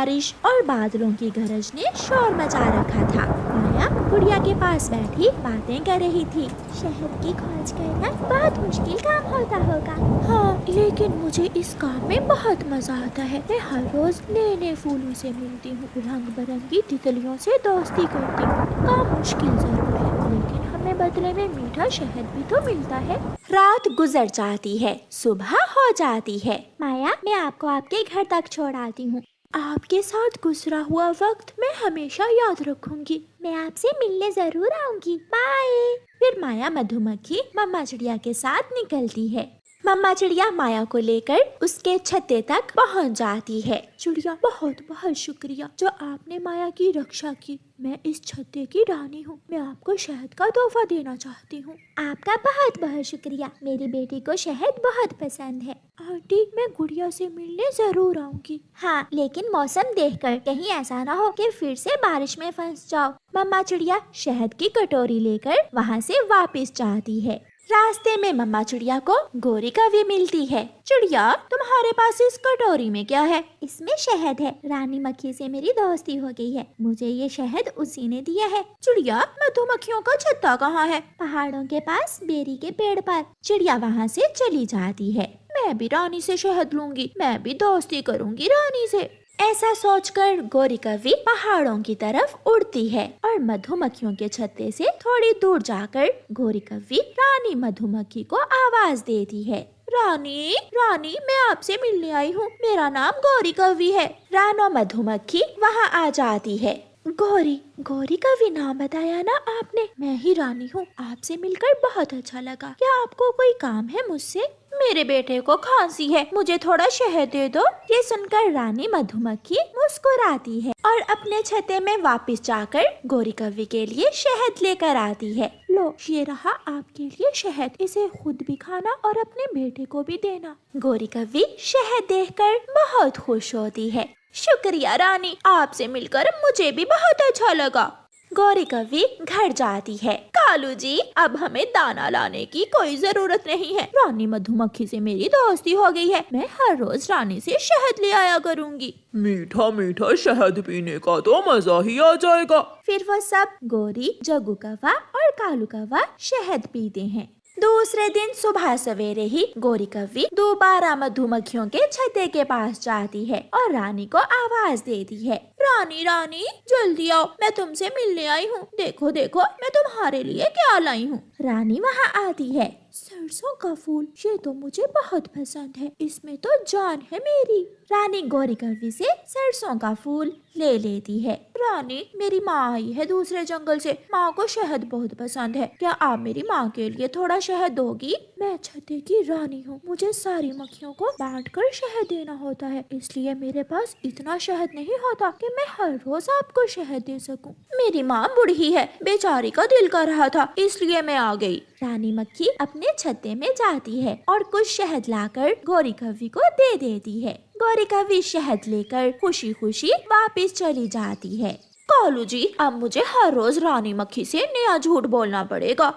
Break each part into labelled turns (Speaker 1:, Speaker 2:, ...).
Speaker 1: बारिश और बादलों की गरज ने शोर मचा रखा था। माया गुड़िया के पास बैठी बातें कर रही थी।
Speaker 2: शहद की खोज करना बहुत मुश्किल काम होता होगा।
Speaker 1: हाँ, लेकिन मुझे इस काम में बहुत मजा आता है। मैं हर रोज नए नए फूलों से मिलती हूँ, रंग बिरंगी तितलियों से दोस्ती करती हूँ। काम मुश्किल जरूर है, लेकिन हमें बदले में मीठा शहद भी तो मिलता है। रात गुजर जाती है, सुबह हो जाती है।
Speaker 2: माया, मैं आपको आपके घर तक छोड़ आती हूँ।
Speaker 1: आपके साथ गुजरा हुआ वक्त मैं हमेशा याद रखूंगी।
Speaker 2: मैं आपसे मिलने जरूर आऊंगी। बाय।
Speaker 1: फिर माया मधुमक्खी मम्मा चिड़िया के साथ निकलती है। मम्मा चिड़िया माया को लेकर उसके छत्ते तक पहुंच जाती है। चिड़िया, बहुत बहुत शुक्रिया जो आपने माया की रक्षा की। मैं इस छत्ते की रानी हूँ। मैं आपको शहद का तोहफा देना चाहती हूँ।
Speaker 2: आपका बहुत बहुत शुक्रिया। मेरी बेटी को शहद बहुत पसंद है।
Speaker 1: आंटी, मैं गुड़िया से मिलने जरूर आऊंगी।
Speaker 2: हाँ, लेकिन मौसम देखकर, कहीं ऐसा ना हो कि फिर से बारिश में फंस जाओ।
Speaker 1: मम्मा चिड़िया शहद की कटोरी लेकर वहाँ से वापस जाती है। रास्ते में मम्मा चिड़िया को गोरी कौवी मिलती है। चिड़िया, तुम्हारे पास इस कटोरी में क्या है?
Speaker 2: इसमें शहद है। रानी मक्खी से मेरी दोस्ती हो गई है। मुझे ये शहद उसी ने दिया है।
Speaker 1: चिड़िया, मधुमक्खियों का छत्ता कहाँ है?
Speaker 2: पहाड़ों के पास बेरी के पेड़ पर।
Speaker 1: चिड़िया वहाँ से चली जाती है। मैं भी रानी से शहद लूंगी। मैं भी दोस्ती करूंगी रानी से। ऐसा सोचकर गोरी कौवी पहाड़ों की तरफ उड़ती है और मधुमक्खियों के छत्ते से थोड़ी दूर जाकर गोरी कौवी रानी मधुमक्खी को आवाज देती है। रानी, रानी, मैं आपसे मिलने आई हूँ। मेरा नाम गोरी कौवी है। रानो मधुमक्खी वहाँ आ जाती है। गोरी कौवी नाम बताया ना आपने? मैं ही रानी हूँ। आपसे मिलकर बहुत अच्छा लगा। क्या आपको कोई काम है मुझसे? मेरे बेटे को खांसी है, मुझे थोड़ा शहद दे दो। ये सुनकर रानी मधुमक्खी मुस्कुराती है और अपने छत्ते में वापस जाकर गोरी कौवी के लिए शहद लेकर आती है। लो, ये रहा आपके लिए शहद। इसे खुद भी खाना और अपने बेटे को भी देना। गोरी कौवी शहद देखकर बहुत खुश होती है। शुक्रिया रानी, आपसे मिलकर मुझे भी बहुत अच्छा लगा। गोरी कौवी घर जाती है। कालू जी, अब हमें दाना लाने की कोई जरूरत नहीं है। रानी मधुमक्खी से मेरी दोस्ती हो गई है। मैं हर रोज रानी से शहद ले आया करूंगी।
Speaker 3: मीठा मीठा शहद पीने का तो मजा ही आ जाएगा।
Speaker 1: फिर वो सब गोरी, जग्गू कौवा और कालू कौवा शहद पीते हैं। दूसरे दिन सुबह सवेरे ही गोरी कौवी दोबारा मधुमक्खियों के छत्ते के पास जाती है और रानी को आवाज देती है। रानी, रानी, जल्दी आओ, मैं तुमसे मिलने आई हूँ। देखो देखो, मैं तुम्हारे लिए क्या लाई हूँ। रानी वहाँ आती है। सरसों का फूल, ये तो मुझे बहुत पसंद है। इसमें तो जान है मेरी। रानी गोरी कौवी से सरसों का फूल ले लेती है। रानी, मेरी माँ आई है दूसरे जंगल से। माँ को शहद बहुत पसंद है। क्या आप मेरी माँ के लिए थोड़ा शहद दोगी? मैं छत्ते की रानी हूँ। मुझे सारी मक्खियों को बांटकर शहद देना होता है, इसलिए मेरे पास इतना शहद नहीं होता कि मैं हर रोज आपको शहद दे सकूं। मेरी माँ बूढ़ी है, बेचारी का दिल कर रहा था, इसलिए मैं आ गई। रानी मक्खी अपने छत्ते में जाती है और कुछ शहद लाकर गोरी कौवी को दे देती है। गोरी कौवी शहद लेकर खुशी खुशी वापस चली जाती है। कालू जी, अब मुझे हर रोज रानी मक्खी से नया झूठ बोलना पड़ेगा।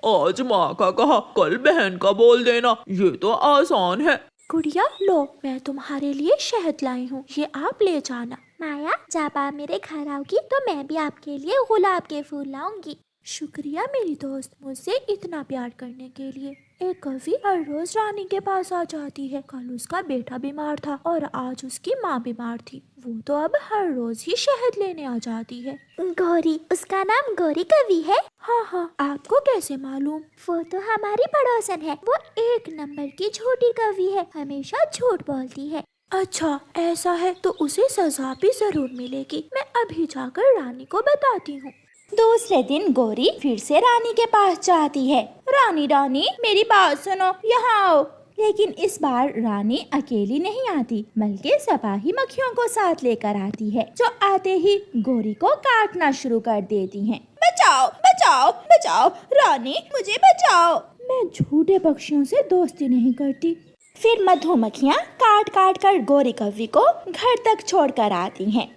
Speaker 3: आज माँ का कहा, कल बहन का बोल देना। ये तो आसान है।
Speaker 1: गुड़िया, लो, मैं तुम्हारे लिए शहद लाई हूँ, ये आप ले जाना।
Speaker 2: माया, जब आप मेरे घर आओगी तो मैं भी आपके लिए गुलाब के फूल लाऊंगी।
Speaker 1: शुक्रिया मेरी दोस्त, मुझसे इतना प्यार करने के लिए। एक कौवी हर रोज रानी के पास आ जाती है। कल उसका बेटा बीमार था और आज उसकी माँ बीमार थी। वो तो अब हर रोज ही शहद लेने आ जाती है।
Speaker 2: गोरी, उसका नाम गोरी कौवी है?
Speaker 1: हाँ हाँ, आपको कैसे मालूम?
Speaker 2: वो तो हमारी पड़ोसन है। वो एक नंबर की झूठी कौवी है, हमेशा झूठ बोलती है।
Speaker 1: अच्छा, ऐसा है तो उसे सजा भी जरूर मिलेगी। मैं अभी जाकर रानी को बताती हूँ। दूसरे दिन गोरी फिर से रानी के पास जाती है। रानी, रानी, मेरी बात सुनो, यहाँ आओ। लेकिन इस बार रानी अकेली नहीं आती, बल्कि सिपाही मक्खियों को साथ लेकर आती है, जो आते ही गोरी को काटना शुरू कर देती हैं। बचाओ, बचाओ, बचाओ, रानी, मुझे बचाओ। मैं झूठे पक्षियों से दोस्ती नहीं करती। फिर मधुमक्खियाँ काट काट कर गोरी कौवी को घर तक छोड़ कर आती हैं।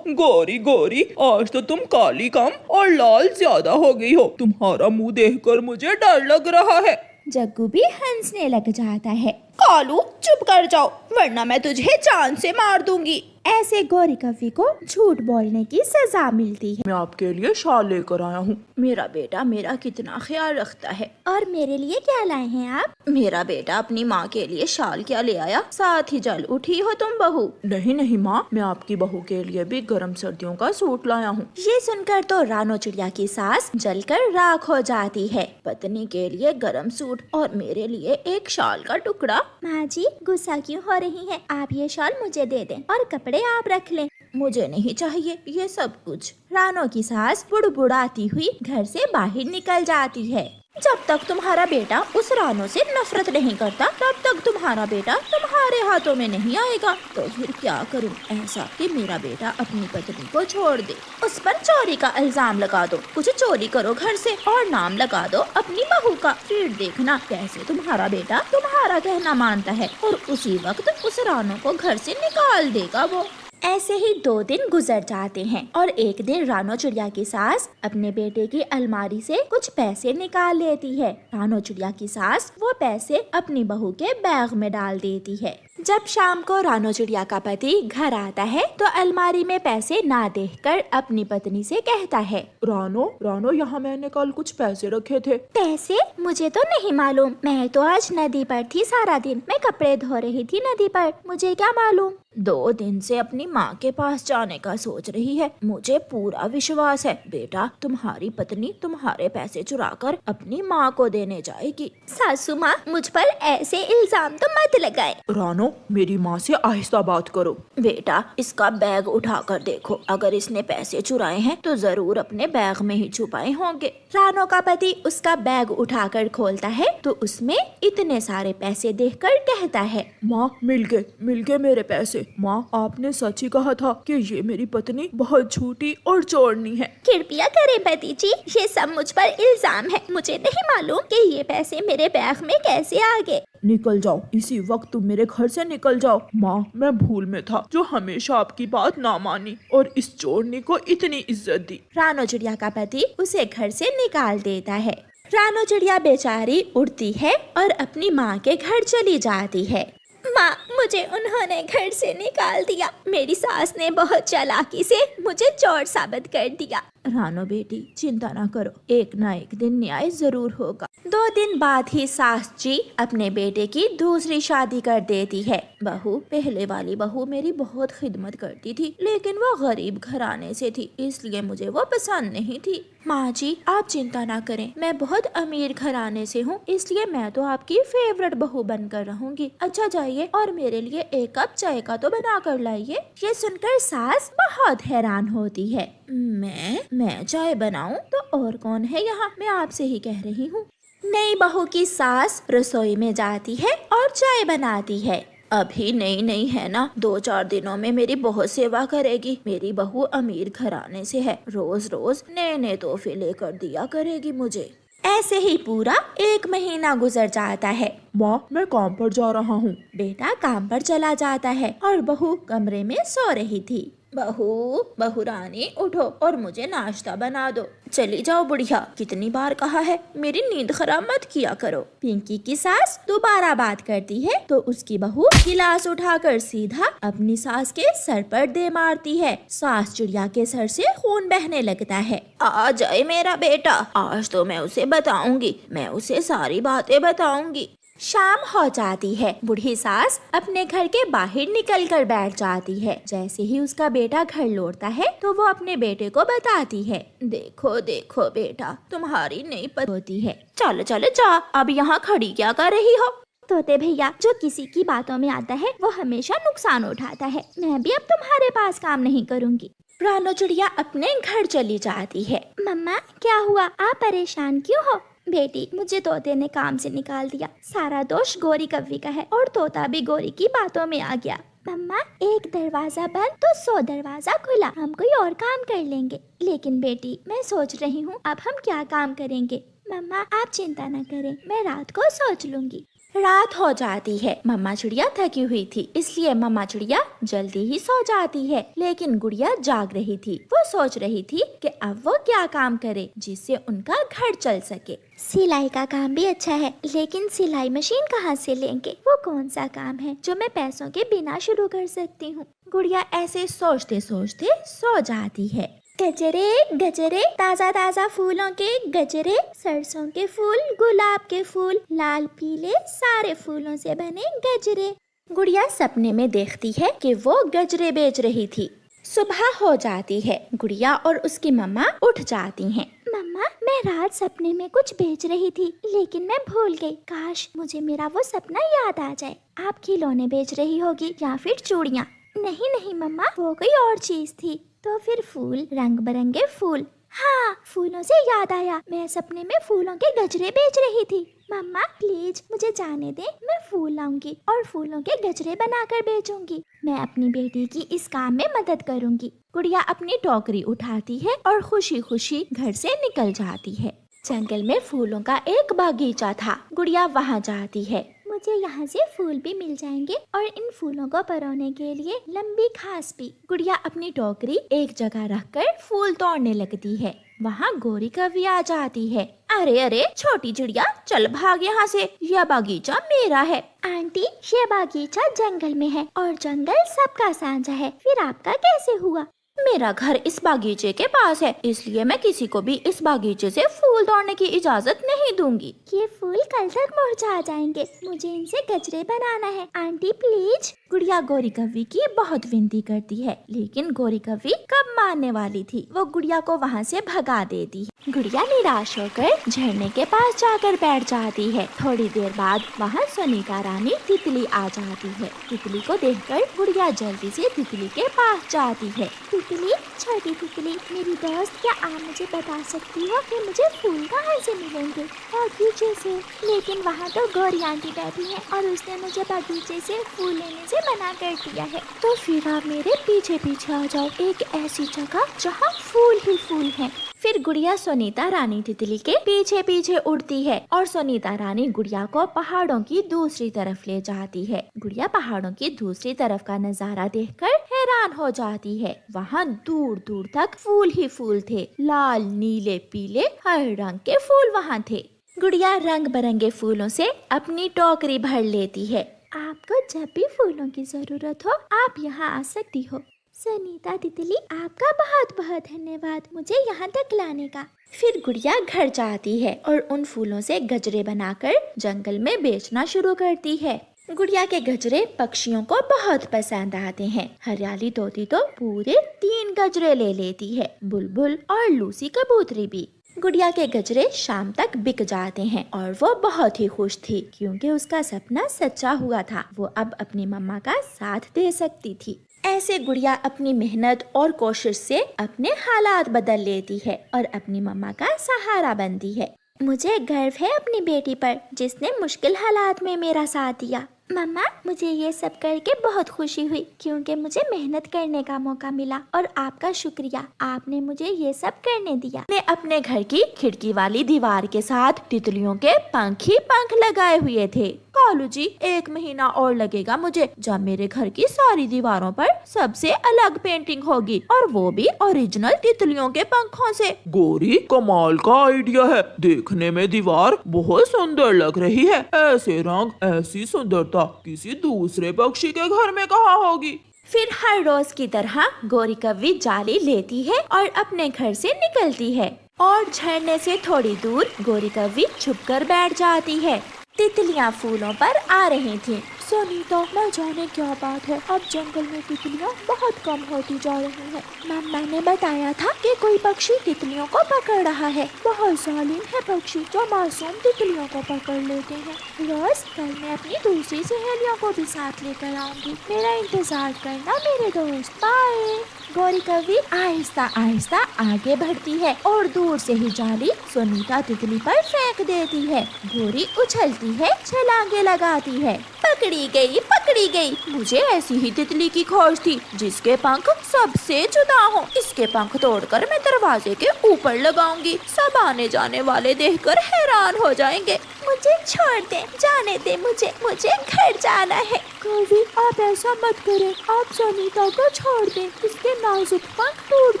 Speaker 3: गोरी गोरी, आज तो तुम काली कम और लाल ज्यादा हो गई हो। तुम्हारा मुंह देखकर मुझे डर लग रहा है।
Speaker 1: जग्गू भी हंसने लग जाता है। कालू चुप कर जाओ, वरना मैं तुझे जान से मार दूंगी। ऐसे गौरी कव्वी को झूठ बोलने की सजा मिलती है।
Speaker 3: मैं आपके लिए शाल लेकर आया हूँ।
Speaker 1: मेरा बेटा मेरा कितना ख्याल रखता है।
Speaker 2: और मेरे लिए क्या लाए हैं आप?
Speaker 1: मेरा बेटा अपनी माँ के लिए शाल क्या ले आया? साथ ही जल उठी हो तुम बहू।
Speaker 3: नहीं नहीं माँ, मैं आपकी बहू के लिए भी गर्म सर्दियों का सूट लाया हूँ।
Speaker 1: ये सुनकर तो रानो चिड़िया की सास जलकर राख हो जाती है। पत्नी के लिए गरम सूट और मेरे लिए एक शाल का टुकड़ा।
Speaker 2: माँ जी गुस्सा क्यों हो रही हैं? आप ये शॉल मुझे दे दें और कपड़े आप रख लें।
Speaker 1: मुझे नहीं चाहिए ये सब कुछ। रानो की सास बुड़बुड़ाती हुई घर से बाहर निकल जाती है। जब तक तुम्हारा बेटा उस रानो से नफरत नहीं करता, तब तक तुम्हारा बेटा तुम्हारे हाथों में नहीं आएगा। तो फिर क्या करूं ऐसा कि मेरा बेटा अपनी पत्नी को छोड़ दे? उस पर चोरी का इल्जाम लगा दो, कुछ चोरी करो घर से और नाम लगा दो अपनी बहू का। फिर देखना कैसे तुम्हारा बेटा तुम्हारा कहना मानता है और उसी वक्त उस रानो को घर से निकाल देगा वो। ऐसे ही 2 दिन गुजर जाते हैं और एक दिन रानो चिड़िया की सास अपने बेटे की अलमारी से कुछ पैसे निकाल लेती है। रानो चिड़िया की सास वो पैसे अपनी बहू के बैग में डाल देती है। जब शाम को रानो चिड़िया का पति घर आता है तो अलमारी में पैसे ना देखकर अपनी पत्नी से कहता है,
Speaker 3: रानो रानो, यहाँ मैंने कल कुछ पैसे रखे थे।
Speaker 2: पैसे? मुझे तो नहीं मालूम। मैं तो आज नदी पर थी सारा दिन। मैं कपड़े धो रही थी नदी पर, मुझे क्या मालूम।
Speaker 1: 2 दिन से अपनी माँ के पास जाने का सोच रही है। मुझे पूरा विश्वास है बेटा तुम्हारी पत्नी तुम्हारे पैसे चुराकर अपनी माँ को देने जाएगी।
Speaker 2: सासू माँ, मुझ पर ऐसे इल्जाम तो मत लगाए।
Speaker 3: रानो, मेरी माँ से आहिस्ता बात करो।
Speaker 1: बेटा इसका बैग उठाकर देखो, अगर इसने पैसे चुराए हैं तो जरूर अपने बैग में ही छुपाए होंगे। रानो का पति उसका बैग उठाकर खोलता है तो उसमें इतने सारे पैसे देखकर कहता है,
Speaker 3: माँ मिल गए मेरे पैसे। माँ आपने सच ही कहा था कि ये मेरी पत्नी बहुत झूठी और चोरनी है।
Speaker 2: कृपया करें पति जी, ये सब मुझ पर इल्जाम है। मुझे नहीं मालूम कि ये पैसे मेरे बैग में कैसे आ गए।
Speaker 3: निकल जाओ, इसी वक्त तुम मेरे घर से निकल जाओ। माँ मैं भूल में था जो हमेशा आपकी बात ना मानी और इस चोरनी को इतनी इज्जत दी।
Speaker 1: रानो चिड़िया का पति उसे घर से निकाल देता है। रानो चिड़िया बेचारी उड़ती है और अपनी माँ के घर चली जाती है।
Speaker 2: माँ, मुझे उन्होंने घर से निकाल दिया। मेरी सास ने बहुत चालाकी से मुझे चोर साबित कर दिया।
Speaker 1: रानो बेटी चिंता ना करो, एक ना एक दिन न्याय जरूर होगा। 2 दिन बाद ही सास जी अपने बेटे की दूसरी शादी कर देती है। पहले वाली बहू मेरी बहुत खिदमत करती थी, लेकिन वो गरीब घराने से थी, इसलिए मुझे वो पसंद नहीं थी। माँ जी आप चिंता ना करें, मैं बहुत अमीर घराने से हूँ, इसलिए मैं तो आपकी फेवरेट बहू बनकर रहूंगी। अच्छा जाइए और मेरे लिए 1 कप चाय का तो बना कर लाइए। ये सुनकर सास बहुत हैरान होती है। मैं चाय बनाऊं? तो और कौन है यहाँ? मैं आपसे ही कह रही हूँ। नई बहू की सास रसोई में जाती है और चाय बनाती है। अभी नई है ना, 2-4 दिनों में मेरी बहुत सेवा करेगी। मेरी बहू अमीर घराने से है, रोज रोज नए तोहफे लेकर दिया करेगी मुझे। ऐसे ही पूरा 1 महीना गुजर जाता है।
Speaker 3: माँ मैं काम पर जा रहा हूँ।
Speaker 1: बेटा काम पर चला जाता है और बहू कमरे में सो रही थी। बहू रानी उठो और मुझे नाश्ता बना दो। चली जाओ बुढ़िया, कितनी बार कहा है मेरी नींद खराब मत किया करो। पिंकी की सास दोबारा बात करती है तो उसकी बहू गिलास उठाकर सीधा अपनी सास के सर पर दे मारती है। सास चिड़िया के सर से खून बहने लगता है। आ जाए मेरा बेटा, आज तो मैं उसे बताऊंगी, मैं उसे सारी बातें बताऊंगी। शाम हो जाती है। बूढ़ी सास अपने घर के बाहर निकल कर बैठ जाती है। जैसे ही उसका बेटा घर लौटता है तो वो अपने बेटे को बताती है, देखो बेटा तुम्हारी नई पत्नी होती है। चलो जा, अब यहाँ खड़ी क्या कर रही हो?
Speaker 2: तोते भैया, जो किसी की बातों में आता है वो हमेशा नुकसान उठाता है। मैं भी अब तुम्हारे पास काम नहीं करूँगी।
Speaker 1: रानो चिड़िया अपने घर चली जाती है।
Speaker 2: मम्मा क्या हुआ, आप परेशान क्यों हो? बेटी, मुझे तोते ने काम से निकाल दिया। सारा दोष गौरी कव्वी का है और तोता भी गौरी की बातों में आ गया। मम्मा, एक दरवाजा बंद तो 100 दरवाजा खुला। हम कोई और काम कर लेंगे। लेकिन बेटी, मैं सोच रही हूँ अब हम क्या काम करेंगे। मम्मा आप चिंता न करें, मैं रात को सोच लूंगी।
Speaker 1: रात हो जाती है। मम्मा चिड़िया थकी हुई थी, इसलिए मम्मा चिड़िया जल्दी ही सो जाती है। लेकिन गुड़िया जाग रही थी। वो सोच रही थी कि अब वो क्या काम करे जिससे उनका घर चल सके।
Speaker 2: सिलाई का काम भी अच्छा है, लेकिन सिलाई मशीन कहाँ से लेंगे? वो कौन सा काम है जो मैं पैसों के बिना शुरू कर सकती हूँ?
Speaker 1: गुड़िया ऐसे सोचते सोचते सो जाती है।
Speaker 2: गजरे गजरे, ताजा ताजा फूलों के गजरे, सरसों के फूल, गुलाब के फूल, लाल पीले सारे फूलों से बने गजरे।
Speaker 1: गुड़िया सपने में देखती है कि वो गजरे बेच रही थी। सुबह हो जाती है। गुड़िया और उसकी मम्मा उठ जाती हैं।
Speaker 2: मम्मा, मैं रात सपने में कुछ बेच रही थी, लेकिन मैं भूल गई। काश मुझे मेरा वो सपना याद आ जाए। आप खिलौने बेच रही होगी या फिर चूड़ियाँ? नहीं नहीं मम्मा, वो कोई और चीज थी। तो फिर फूल, रंग बिरंगे फूल। हाँ, फूलों से याद आया, मैं सपने में फूलों के गजरे बेच रही थी। मम्मा प्लीज मुझे जाने दे, मैं फूल लाऊंगी और फूलों के गजरे बनाकर बेचूंगी। मैं अपनी बेटी की इस काम में मदद करूंगी।
Speaker 1: गुड़िया अपनी टोकरी उठाती है और खुशी खुशी घर से निकल जाती है। जंगल में फूलों का एक बागीचा था। गुड़िया वहाँ जाती है।
Speaker 2: मुझे यहाँ से फूल भी मिल जाएंगे और इन फूलों को परोने के लिए लंबी घास भी।
Speaker 1: गुड़िया अपनी टोकरी एक जगह रखकर फूल तोड़ने लगती है। वहाँ गोरी कव्वी आ जाती है। अरे अरे छोटी चिड़िया, चल भाग यहाँ से, यह बागीचा मेरा है।
Speaker 2: आंटी, ये बागीचा जंगल में है और जंगल सबका साझा है, फिर आपका कैसे हुआ?
Speaker 1: मेरा घर इस बागीचे के पास है, इसलिए मैं किसी को भी इस बागीचे से फूल तोड़ने की इजाजत नहीं दूंगी।
Speaker 2: ये फूल कल तक मुरझा जाएंगे, मुझे इनसे गजरे बनाना है। Aunty please.
Speaker 1: गुड़िया गोरी कव्वी की बहुत विनती करती है, लेकिन गोरी कव्वी कब मानने वाली थी। वो गुड़िया को वहाँ से भगा देती है। गुड़िया निराश होकर झरने के पास जाकर बैठ जाती है। थोड़ी देर बाद वहाँ सुनीता रानी तितली आ जाती है। तितली को देखकर गुड़िया जल्दी से तितली के पास जाती है।
Speaker 2: तितली, छोटी तितली, मेरी दोस्त, क्या आप मुझे बता सकती हो कि मुझे फूल कहाँ से मिलेंगे? बागीचे से। लेकिन वहाँ तो गौरी आंटी बैठी है और उसने मुझे बागीचे से फूल लेने से मना कर दिया है।
Speaker 1: तो फिर आप मेरे पीछे पीछे आ जाओ, एक ऐसी जगह जहाँ फूल ही फूल हैं। फिर गुड़िया सुनीता रानी तितली के पीछे पीछे उड़ती है और सुनीता रानी गुड़िया को पहाड़ों की दूसरी तरफ ले जाती है। गुड़िया पहाड़ों की दूसरी तरफ का नजारा देखकर हैरान हो जाती है। वहाँ दूर दूर तक फूल ही फूल थे। लाल, नीले, पीले, हर रंग के फूल वहाँ थे। गुड़िया रंग बिरंगे फूलों से अपनी टोकरी भर लेती है।
Speaker 2: आपको जब भी फूलों की जरूरत हो, आप यहाँ आ सकती हो। सुनीता तितली, आपका बहुत बहुत धन्यवाद मुझे यहाँ तक लाने का।
Speaker 1: फिर गुड़िया घर जाती है और उन फूलों से गजरे बनाकर जंगल में बेचना शुरू करती है। गुड़िया के गजरे पक्षियों को बहुत पसंद आते हैं। हरियाली तोती तो पूरे 3 गजरे ले लेती है, बुलबुल और लूसी कबूतरी भी। गुड़िया के गजरे शाम तक बिक जाते हैं और वो बहुत ही खुश थी, क्योंकि उसका सपना सच्चा हुआ था। वो अब अपनी मम्मा का साथ दे सकती थी। ऐसे गुड़िया अपनी मेहनत और कोशिश से अपने हालात बदल लेती है और अपनी मम्मा का सहारा बनती है।
Speaker 2: मुझे गर्व है अपनी बेटी पर, जिसने मुश्किल हालात में मेरा साथ दिया। मम्मा, मुझे ये सब करके बहुत खुशी हुई, क्योंकि मुझे मेहनत करने का मौका मिला और आपका शुक्रिया, आपने मुझे ये सब करने दिया।
Speaker 1: मैं अपने घर की खिड़की वाली दीवार के साथ तितलियों के पंख ही पंख लगाए हुए थे। कालू जी, 1 महीना और लगेगा मुझे, जब मेरे घर की सारी दीवारों पर सबसे अलग पेंटिंग होगी, और वो भी ओरिजिनल तितलियों के पंखों से।
Speaker 3: गोरी, कमाल का आइडिया है। देखने में दीवार बहुत सुंदर लग रही है। ऐसे रंग, ऐसी सुंदरता किसी दूसरे पक्षी के घर में कहाँ होगी?
Speaker 1: फिर हर रोज की तरह गोरी कव्वी जाली लेती है और अपने घर से निकलती है और झरने से थोड़ी दूर गोरी कव्वी छुपकर बैठ जाती है। तितलियां फूलों पर आ रही थी।
Speaker 3: सुनीता, न जाने क्या बात है, अब जंगल में तितलियां बहुत कम होती जा रही हैं।
Speaker 1: मम्मा ने बताया था कि कोई पक्षी तितलियों को पकड़ रहा है।
Speaker 3: बहुत जालिम है पक्षी जो मासूम तितलियों को पकड़ लेते हैं।
Speaker 2: रोज, कल मैं अपनी दूसरी सहेलियों को भी साथ लेकर आऊंगी। मेरा इंतजार करना मेरे दोस्त। बाय।
Speaker 1: गोरी कव्वी आहिस्ता आहिस्ता आगे बढ़ती है और दूर से ही जाली सुनीता तितली पर फेंक देती है। गोरी उछलती है, छलांगे लगाती है। पकड़ी गई, पकड़ी गई। मुझे ऐसी ही तितली की खोज थी जिसके पंख सबसे जुदा हो। इसके पंख तोड़कर मैं दरवाजे के ऊपर लगाऊंगी। सब आने जाने वाले देखकर हैरान हो जाएंगे।
Speaker 2: मुझे छोड़ दे, जाने दे मुझे घर जाना है।
Speaker 1: कवि, आप ऐसा मत करें, आप सुनीता को छोड़ दें, इसके नाजुक पंख टूट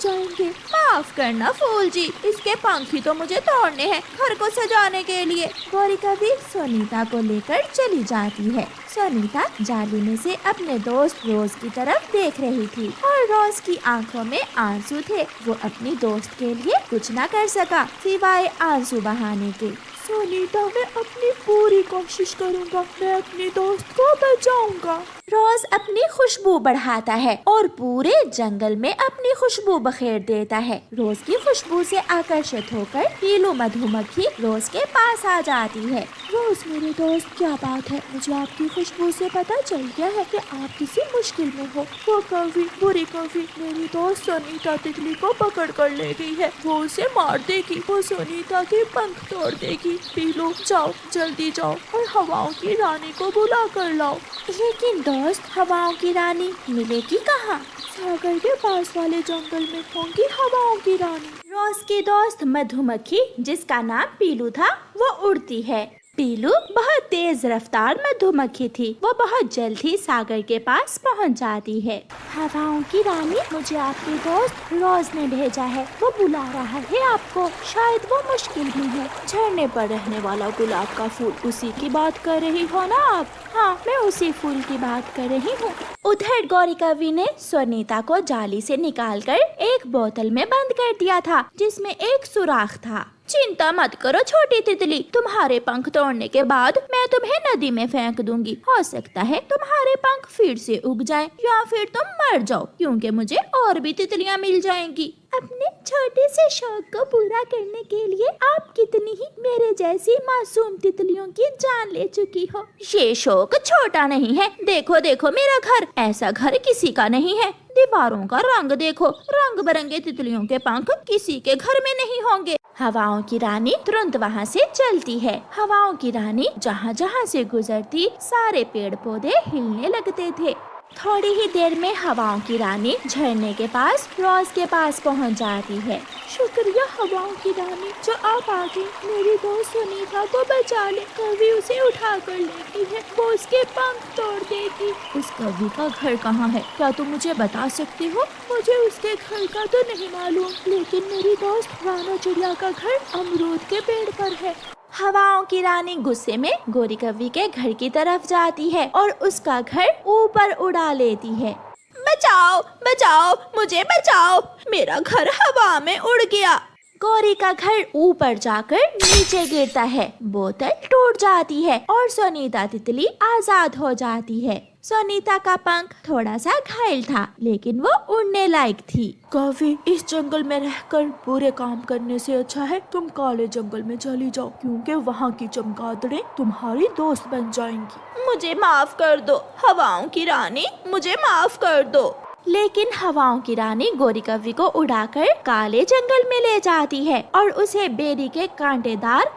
Speaker 1: जाएंगे।
Speaker 2: माफ करना फूल जी, इसके पंख ही तो मुझे तोड़ने हैं घर को सजाने के लिए।
Speaker 1: गौरी कवि सुनीता को लेकर चली जाती है। सुनीता जाली में से अपने दोस्त रोज की तरफ देख रही थी और रोज की आंखों में आंसू थे। वो अपनी दोस्त के लिए कुछ न कर सका सिवाय आंसू बहाने के। सुनीता, मैं अपनी पूरी कोशिश करूंगा, मैं अपनी दोस्त को बचाऊंगा। रोज अपनी खुशबू बढ़ाता है और पूरे जंगल में अपनी खुशबू बखेर देता है। रोज की खुशबू से आकर्षित होकर पीलू मधुमक्खी रोज के पास आ जाती है। रोज मेरे दोस्त, क्या बात है, मुझे आपकी खुशबू से पता चल गया है कि आप किसी मुश्किल में हो। वो कवि, बुरी कवि, मेरी दोस्त सुनीता तितली को पकड़ कर ले गई है। वो उसे मार देगी, वो सुनीता के पंख तोड़ देगी। पीलू, जाओ, जल्दी जाओ और हवाओं की रानी को बुला कर लाओ। लेकिन दोस्त, हवाओं की रानी मिलेगी कहाँ? सागर के पास वाले जंगल में होंगी हवाओं की रानी। रोज की दोस्त मधुमक्खी, जिसका नाम पीलू था, वो उड़ती है। पीलू बहुत तेज रफ्तार मधुमक्खी थी। वो बहुत जल्द ही सागर के पास पहुंच जाती है। हवाओं की रानी, मुझे आपकी दोस्त रोज ने भेजा है, वो बुला रहा है आपको। शायद वो मुश्किल में है। झरने पर रहने वाला गुलाब का फूल, उसी की बात कर रही हो ना आप? हाँ, मैं उसी फूल की बात कर रही हूँ। उधर गौरी कवि ने सुनीता को जाली से निकालकर एक बोतल में बंद कर दिया था, जिसमें एक सुराख था।
Speaker 2: चिंता मत करो छोटी तितली, तुम्हारे पंख तोड़ने के बाद मैं तुम्हें नदी में फेंक दूंगी। हो सकता है तुम्हारे पंख फिर से उग जाएं या फिर तुम मर जाओ, क्योंकि मुझे और भी तितलियां मिल जाएंगी।
Speaker 1: अपने छोटे से शौक को पूरा करने के लिए आप कितनी ही मेरे जैसी मासूम तितलियों की जान ले चुकी हो।
Speaker 2: ये शौक छोटा नहीं है। देखो देखो मेरा घर, ऐसा घर किसी का नहीं है। दीवारों का रंग देखो, रंग बिरंगे तितलियों के पंख किसी के घर में नहीं होंगे।
Speaker 1: हवाओं की रानी तुरंत वहाँ से चलती है। हवाओं की रानी जहाँ जहाँ से गुजरती, सारे पेड़ पौधे हिलने लगते थे। थोड़ी ही देर में हवाओं की रानी झरने के पास रोज के पास पहुंच जाती है। शुक्रिया हवाओं की रानी, जो आप आ गई, मेरी दोस्त सुनीता को बचा ले। कवि उसे उठा कर लेती है, वो उसके पंख तोड़ देगी।
Speaker 2: उस कवि का घर कहाँ है, क्या तुम मुझे बता सकती हो?
Speaker 1: मुझे उसके घर का तो नहीं मालूम, लेकिन मेरी दोस्त रानो चिड़िया का घर अमरूद के पेड़ पर है। हवाओं की रानी गुस्से में गौरी कवि के घर की तरफ जाती है और उसका घर ऊपर उड़ा लेती है।
Speaker 2: बचाओ बचाओ, मुझे बचाओ, मेरा घर हवा में उड़ गया।
Speaker 1: गौरी का घर ऊपर जाकर नीचे गिरता है, बोतल टूट जाती है और सुनीता तितली आजाद हो जाती है। सुनीता का पंख थोड़ा सा घायल था, लेकिन वो उड़ने लायक थी।
Speaker 3: कवि, इस जंगल में रहकर बुरे काम करने से अच्छा है तुम काले जंगल में चली जाओ, क्योंकि वहाँ की चमगादड़ें तुम्हारी दोस्त बन जाएंगी।
Speaker 2: मुझे माफ कर दो हवाओं की रानी, मुझे माफ कर दो।
Speaker 1: लेकिन हवाओं की रानी गौरी कवि को उड़ाकर काले जंगल में ले जाती है और उसे बेरी के कांटेदार